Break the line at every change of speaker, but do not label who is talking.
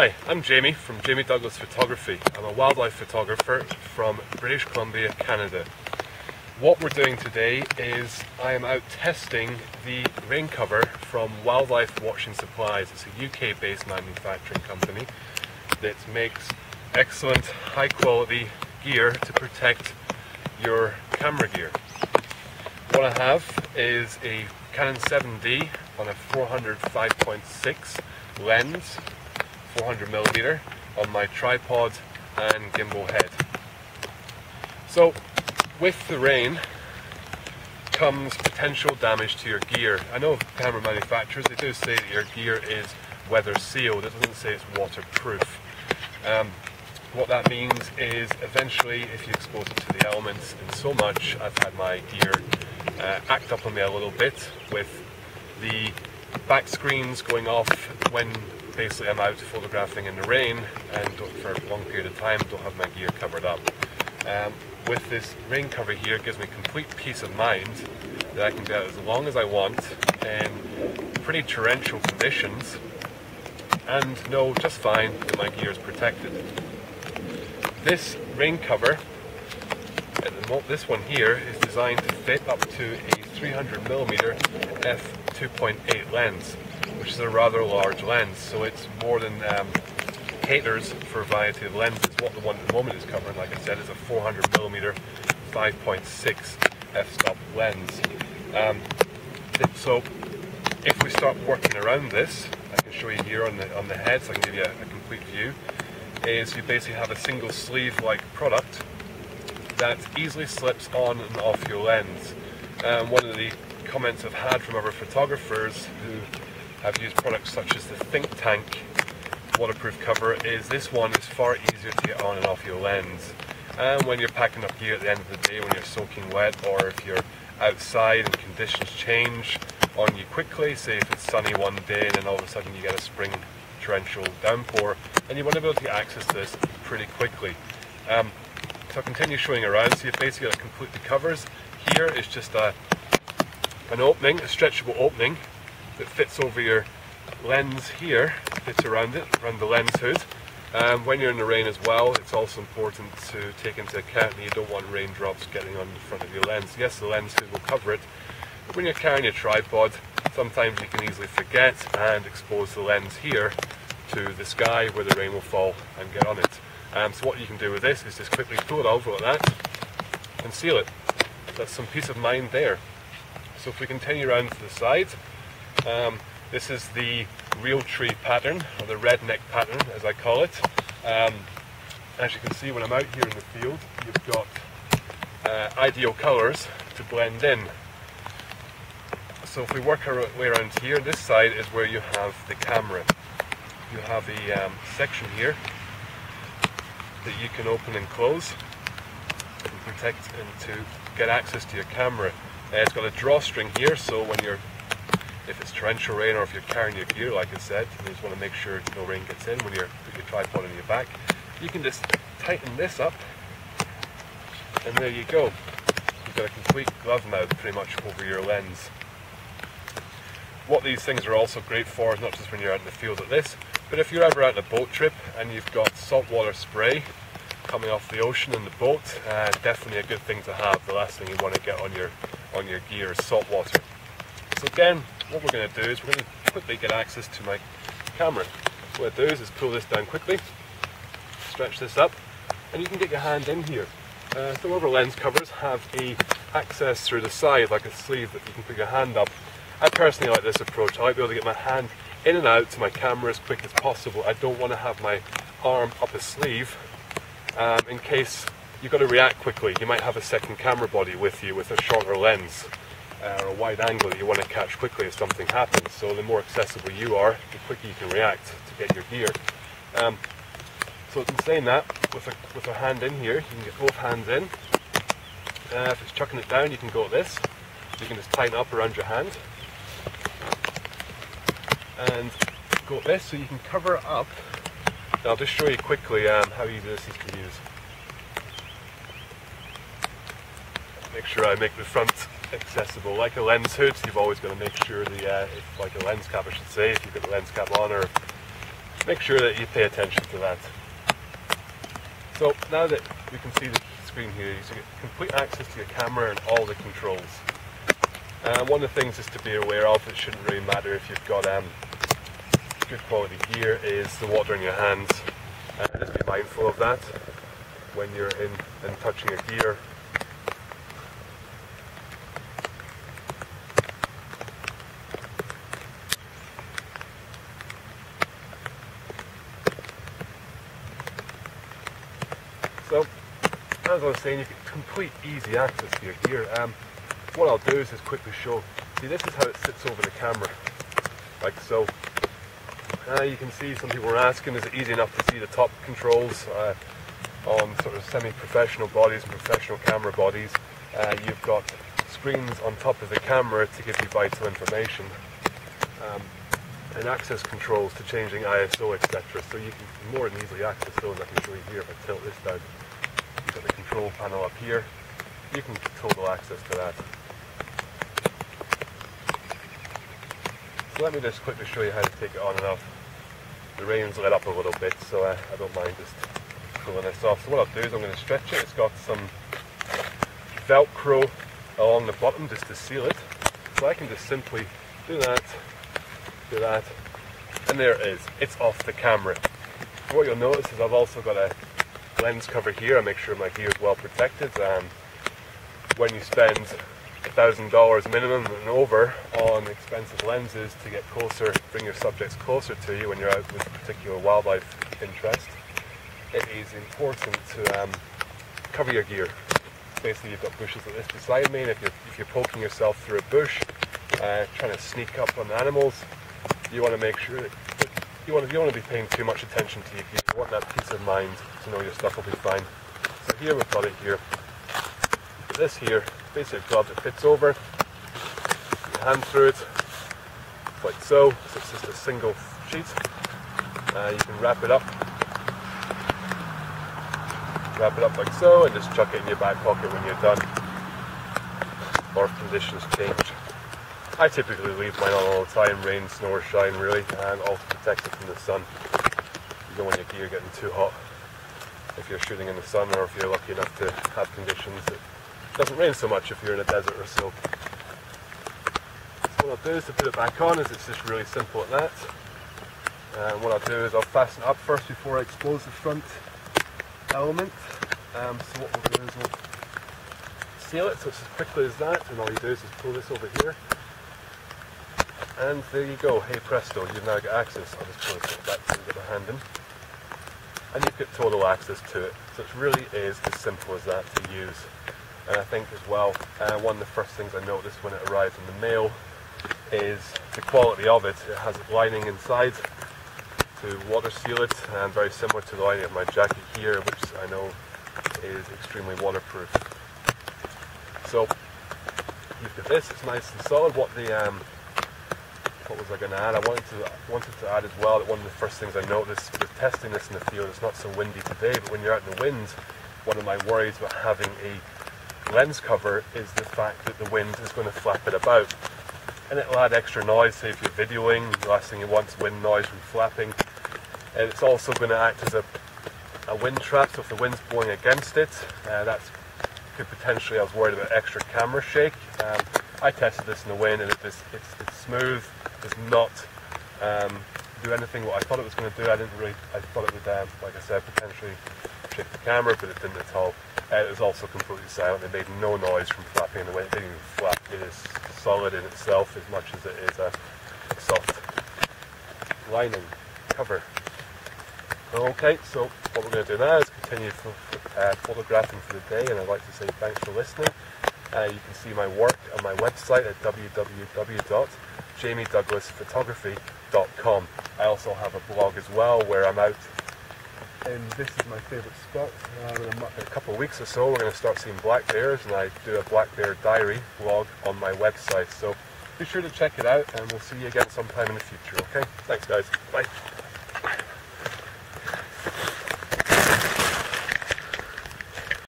Hi, I'm Jamie from Jamie Douglas Photography. I'm a wildlife photographer from British Columbia, Canada. What we're doing today is I am out testing the rain cover from Wildlife Watching Supplies. It's a UK-based manufacturing company that makes excellent, high-quality gear to protect your camera gear. What I have is a Canon 7D on a 400 5.6 lens, 400mm on my tripod and gimbal head. So with the rain comes potential damage to your gear. I know camera manufacturers, they do say that your gear is weather sealed. It doesn't say it's waterproof. What that means is eventually if you expose it to the elements, and so much I've had my gear act up on me a little bit with the back screens going off when basically I'm out photographing in the rain and for a long period of time don't have my gear covered up. With this rain cover here, it gives me complete peace of mind that I can go out as long as I want in pretty torrential conditions and know just fine that my gear is protected. This rain cover, this one here, is designed to fit up to a 300mm f2.8 lens, which is a rather large lens, so it's more than caters for a variety of lenses. What the one at the moment is covering, like I said, is a 400mm 5.6 f-stop lens. So if we start working around this, I can show you here on the head, so I can give you a complete view, is you basically have a single sleeve like product that easily slips on and off your lens. One of the comments I've had from other photographers who have used products such as the Think Tank waterproof cover is this one is far easier to get on and off your lens. And when you're packing up gear at the end of the day, when you're soaking wet, or if you're outside and conditions change on you quickly, say if it's sunny one day and then all of a sudden you get a spring torrential downpour, and you want to be able to get access to this pretty quickly. So I'll continue showing around, so you've basically got it completely covers. Here is just an opening, a stretchable opening that fits over your lens here, fits around it, around the lens hood. When you're in the rain as well, it's also important to take into account that you don't want raindrops getting on the front of your lens. Yes, the lens hood will cover it, but when you're carrying your tripod, sometimes you can easily forget and expose the lens here to the sky where the rain will fall and get on it. So what you can do with this is just quickly pull it over like that and seal it. That's some peace of mind there. So if we continue around to the side, this is the Realtree pattern, or the redneck pattern as I call it. As you can see, when I'm out here in the field, you've got ideal colours to blend in. So if we work our way around here, this side is where you have the camera. You have a section here that you can open and close and protect and to get access to your camera. It's got a drawstring here, so when if it's torrential rain or if you're carrying your gear, like I said, you just want to make sure no rain gets in when you put your tripod on your back. You can just tighten this up, and there you go. You've got a complete glove mouth pretty much over your lens. What these things are also great for is not just when you're out in the field like this, but if you're ever out on a boat trip and you've got saltwater spray coming off the ocean in the boat, definitely a good thing to have. The last thing you want to get on your gear is salt water. So again, what we're going to do is we're going to quickly get access to my camera. What I do is pull this down quickly, stretch this up, and you can get your hand in here. Some other lens covers have a access through the side, like a sleeve that you can put your hand up. I personally like this approach. I like to be able to get my hand in and out to my camera as quick as possible. I don't want to have my arm up a sleeve in case you've got to react quickly. You might have a second camera body with you with a shorter lens or a wide angle that you want to catch quickly if something happens. So the more accessible you are, the quicker you can react to get your gear. So in saying that, with a hand in here, you can get both hands in. If it's chucking it down, you can go like this. You can just tighten up around your hand and go like this, so you can cover it up. Now I'll just show you quickly how easy this is to use. Make sure I make the front accessible. Like a lens hood, you've always got to make sure like a lens cap I should say, if you've got the lens cap on or make sure that you pay attention to that. So now that you can see the screen here, you get complete access to your camera and all the controls. One of the things just to be aware of, it shouldn't really matter if you've got good quality gear, is the water in your hands. Just be mindful of that when you're in and touching your gear. So, as I was saying, you get complete easy access to your gear. What I'll do is just quickly show. See, this is how it sits over the camera, like so. You can see some people are asking, is it easy enough to see the top controls on sort of semi-professional bodies and professional camera bodies? You've got screens on top of the camera to give you vital information, and access controls to changing ISO, etc. So you can more than easily access those. I can show you here if I tilt this down. You've got the control panel up here. You can get total access to that. So let me just quickly show you how to take it on and off. The rain's let up a little bit, so I don't mind just pulling this off. So what I'll do is I'm going to stretch it. It's got some Velcro along the bottom just to seal it. So I can just simply do that, and there it is. It's off the camera. So what you'll notice is I've also got a lens cover here. I make sure my gear is well protected. When you spend $1,000 minimum and over on expensive lenses to get closer, bring your subjects closer to you when you're out with particular wildlife interest, it is important to cover your gear. Basically, you've got bushes like this beside me, and if you're poking yourself through a bush, trying to sneak up on animals, you want to make sure that you want to be paying too much attention to your gear. You want that peace of mind to know your stuff will be fine. So here we've got it here. This here, basically a glove that fits over, your hand through it, like so. So it's just a single sheet. You can wrap it up like so, and just chuck it in your back pocket when you're done, or if conditions change. I typically leave mine on all the time, rain, snow or shine really, and also protects it from the sun. You don't want your gear getting too hot if you're shooting in the sun, or if you're lucky enough to have conditions that doesn't rain so much if you're in a desert or so. So what I'll do is to put it back on is it's just really simple at that. And what I'll do is I'll fasten it up first before I expose the front element. So what we'll do is we'll seal it so it's as quickly as that, and all you do is just pull this over here. And there you go, hey presto, you've now got access. I'll just pull this back so you get my hand in. And you've got total access to it. So it really is as simple as that to use. And I think as well, one of the first things I noticed when it arrived in the mail is the quality of it. It has a lining inside to water seal it, and very similar to the lining of my jacket here, which I know is extremely waterproof. So you've got this, it's nice and solid. What was I going to add? I wanted to add as well that one of the first things I noticed with testing this in the field, it's not so windy today, but when you're out in the wind, one of my worries about having a lens cover is the fact that the wind is going to flap it about, and it'll add extra noise. Say if you're videoing, the last thing you want is wind noise from flapping. And it's also going to act as a wind trap, so if the wind's blowing against it, that could potentially, I was worried about extra camera shake. I tested this in the wind, and it's smooth, does not do anything what I thought it was going to do. I thought it would, like I said, potentially shake the camera, but it didn't at all. It was also completely silent. It made no noise from flapping in the wind. It didn't even flap. It is solid in itself as much as it is a soft lining cover. Okay, so what we're going to do now is continue photographing for the day, and I'd like to say thanks for listening. You can see my work on my website at www.jamiedouglasphotography.com. I also have a blog as well where I'm out, and this is my favourite spot. In a couple of weeks or so we're going to start seeing black bears, and I do a black bear diary blog on my website. So be sure to check it out, and we'll see you again sometime in the future, okay? Thanks guys, bye.